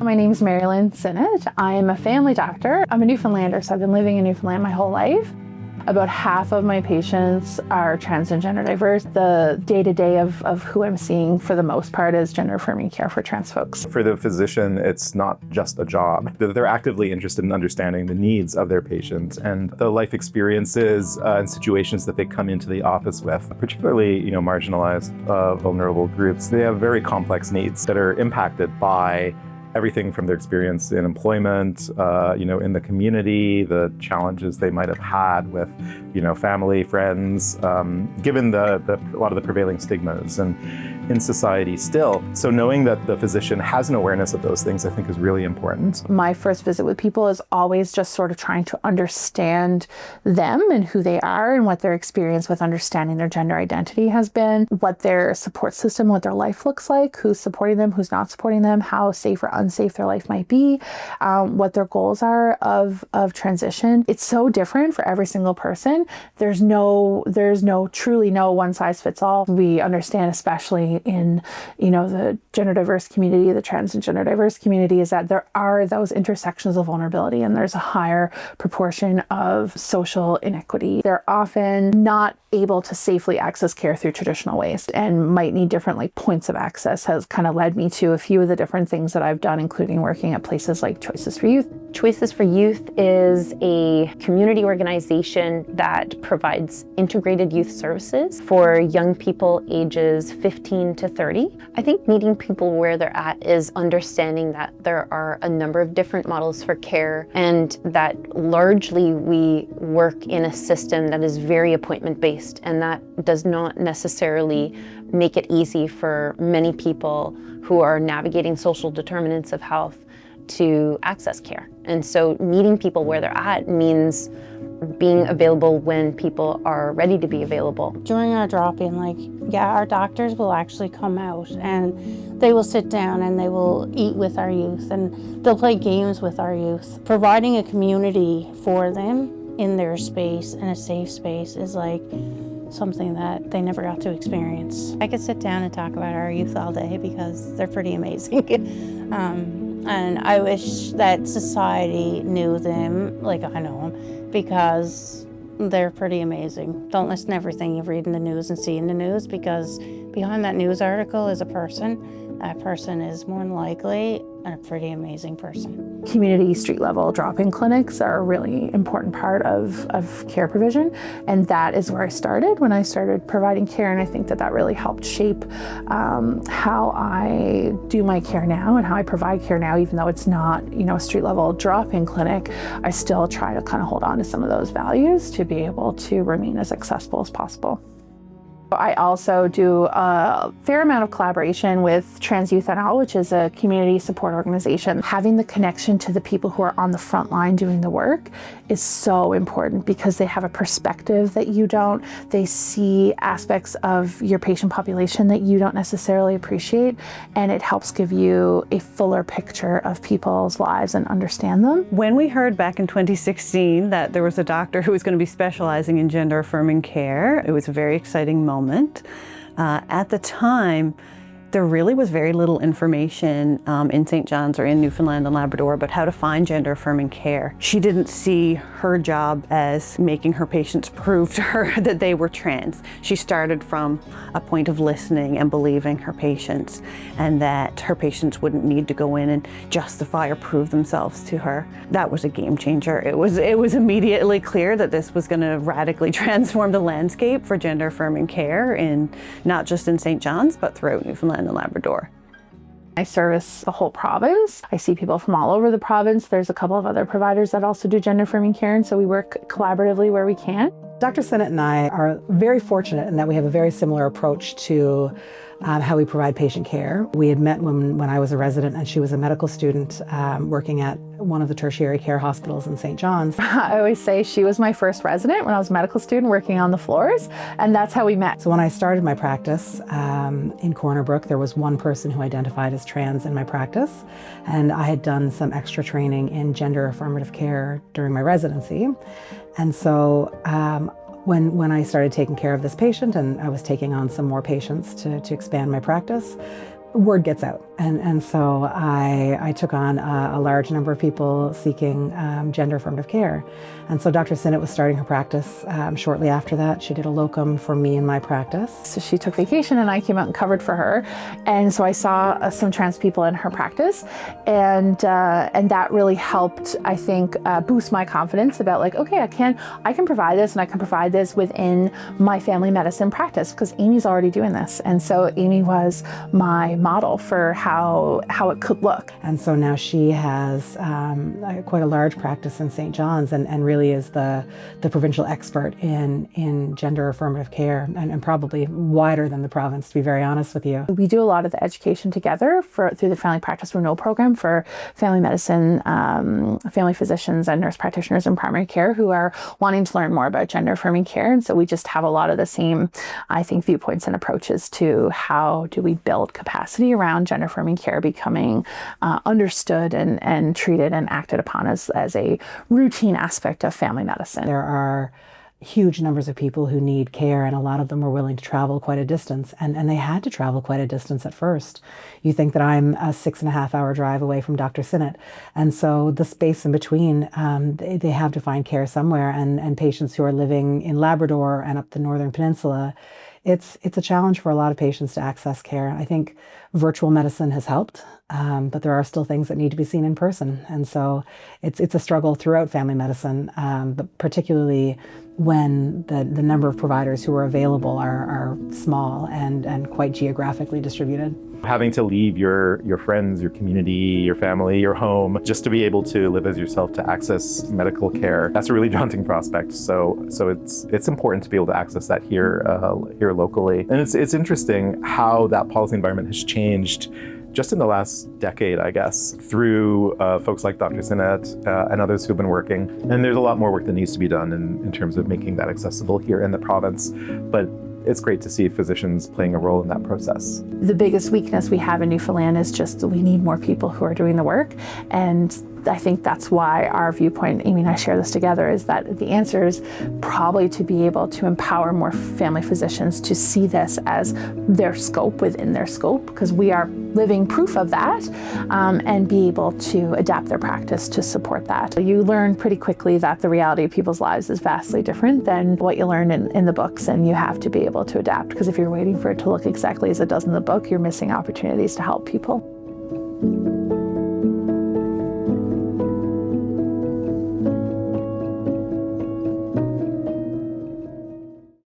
My name is Lynne Sinnott. I'm a family doctor. I'm a Newfoundlander, so I've been living in Newfoundland my whole life. About half of my patients are trans and gender diverse. The day-to-day of who I'm seeing for the most part is gender affirming care for trans folks. For the physician, it's not just a job. They're actively interested in understanding the needs of their patients and the life experiences and situations that they come into the office with, particularly marginalized, vulnerable groups. They have very complex needs that are impacted by everything from their experience in employment, in the community, the challenges they might have had with, family, friends, given a lot of the prevailing stigmas and in society still. So knowing that the physician has an awareness of those things, I think is really important. My first visit with people is always just sort of trying to understand them and who they are and what their experience with understanding their gender identity has been, what their support system, what their life looks like, who's supporting them, who's not supporting them, how safe or unsafe their life might be, what their goals are of transition. It's so different for every single person. There's truly no one size fits all. We understand, especially in the gender diverse community, the trans and gender diverse community, is that there are those intersections of vulnerability and there's a higher proportion of social inequity. They're often not able to safely access care through traditional ways and might need different points of access. Has kind of led me to a few of the different things that I've done, including working at places like Choices for Youth. Choices for Youth is a community organization that provides integrated youth services for young people ages 15 to 30. I think meeting people where they're at is understanding that there are a number of different models for care and that largely we work in a system that is very appointment-based, and that does not necessarily make it easy for many people who are navigating social determinants of health to access care. And so meeting people where they're at means being available when people are ready to be available. During our drop-in, our doctors will actually come out and they will sit down and they will eat with our youth and they'll play games with our youth. Providing a community for them in their space and a safe space is something that they never got to experience. I could sit down and talk about our youth all day because they're pretty amazing. And I wish that society knew them like I know them, because they're pretty amazing. Don't listen to everything you read in the news and see in the news, because behind that news article is a person. That person is more than likely a pretty amazing person. Community street level drop-in clinics are a really important part of care provision, and that is where I started when I started providing care, and I think that really helped shape how I do my care now and how I provide care now. Even though it's not a street level drop-in clinic, I still try to kind of hold on to some of those values to be able to remain as accessible as possible. I also do a fair amount of collaboration with Trans Youth NL, which is a community support organization. Having the connection to the people who are on the front line doing the work is so important, because they have a perspective that you don't. They see aspects of your patient population that you don't necessarily appreciate, and it helps give you a fuller picture of people's lives and understand them. When we heard back in 2016 that there was a doctor who was going to be specializing in gender affirming care, it was a very exciting moment. At the time, there really was very little information in St. John's or in Newfoundland and Labrador about how to find gender affirming care. She didn't see her job as making her patients prove to her that they were trans. She started from a point of listening and believing her patients, and that her patients wouldn't need to go in and justify or prove themselves to her. That was a game changer. It was immediately clear that this was going to radically transform the landscape for gender affirming care, not just in St. John's, but throughout Newfoundland and Labrador. I service the whole province. I see people from all over the province. There's a couple of other providers that also do gender affirming care, and so we work collaboratively where we can. Dr. Sinnott and I are very fortunate in that we have a very similar approach to how we provide patient care. We had met when I was a resident and she was a medical student working at one of the tertiary care hospitals in St. John's. I always say she was my first resident when I was a medical student working on the floors, and that's how we met. So when I started my practice in Corner Brook, there was one person who identified as trans in my practice, and I had done some extra training in gender affirmative care during my residency. And so when I started taking care of this patient, and I was taking on some more patients to expand my practice, word gets out. And so I took on a large number of people seeking gender affirmative care. And so Dr. Sinnott was starting her practice shortly after that. She did a locum for me in my practice. So she took vacation and I came out and covered for her. And so I saw some trans people in her practice, and that really helped, I think, boost my confidence about like, okay, I can provide this, and I can provide this within my family medicine practice because Amy's already doing this. And so Amy was my model for how it could look. And so now she has quite a large practice in St. John's and really is the provincial expert in gender affirmative care, and probably wider than the province, to be very honest with you. We do a lot of the education together through the Family Practice Renewal Program for family medicine, family physicians and nurse practitioners in primary care who are wanting to learn more about gender affirming care. And so we just have a lot of the same, I think, viewpoints and approaches to how do we build capacity around gender affirming care becoming understood and treated and acted upon as a routine aspect of family medicine. There are huge numbers of people who need care, and a lot of them are willing to travel quite a distance, and they had to travel quite a distance at first. You think that I'm a 6.5-hour drive away from Dr. Sinnott, and so the space in between, they have to find care somewhere, and patients who are living in Labrador and up the Northern Peninsula, it's a challenge for a lot of patients to access care. I think virtual medicine has helped, but there are still things that need to be seen in person. And so it's a struggle throughout family medicine, but particularly when the number of providers who are available are small and quite geographically distributed. Having to leave your friends, your community, your family, your home, just to be able to live as yourself, to access medical care, that's a really daunting prospect. So it's important to be able to access that here locally. And it's interesting how that policy environment has changed just in the last decade, I guess, through folks like Dr. Sinnott and others who've been working. And there's a lot more work that needs to be done in terms of making that accessible here in the province. But it's great to see physicians playing a role in that process. The biggest weakness we have in Newfoundland is just that we need more people who are doing the work. And I think that's why our viewpoint, Amy and I share this together, is that the answer is probably to be able to empower more family physicians to see this as their scope within their scope, because we are living proof of that, and be able to adapt their practice to support that. You learn pretty quickly that the reality of people's lives is vastly different than what you learn in the books, and you have to be able to adapt, because if you're waiting for it to look exactly as it does in the book, you're missing opportunities to help people.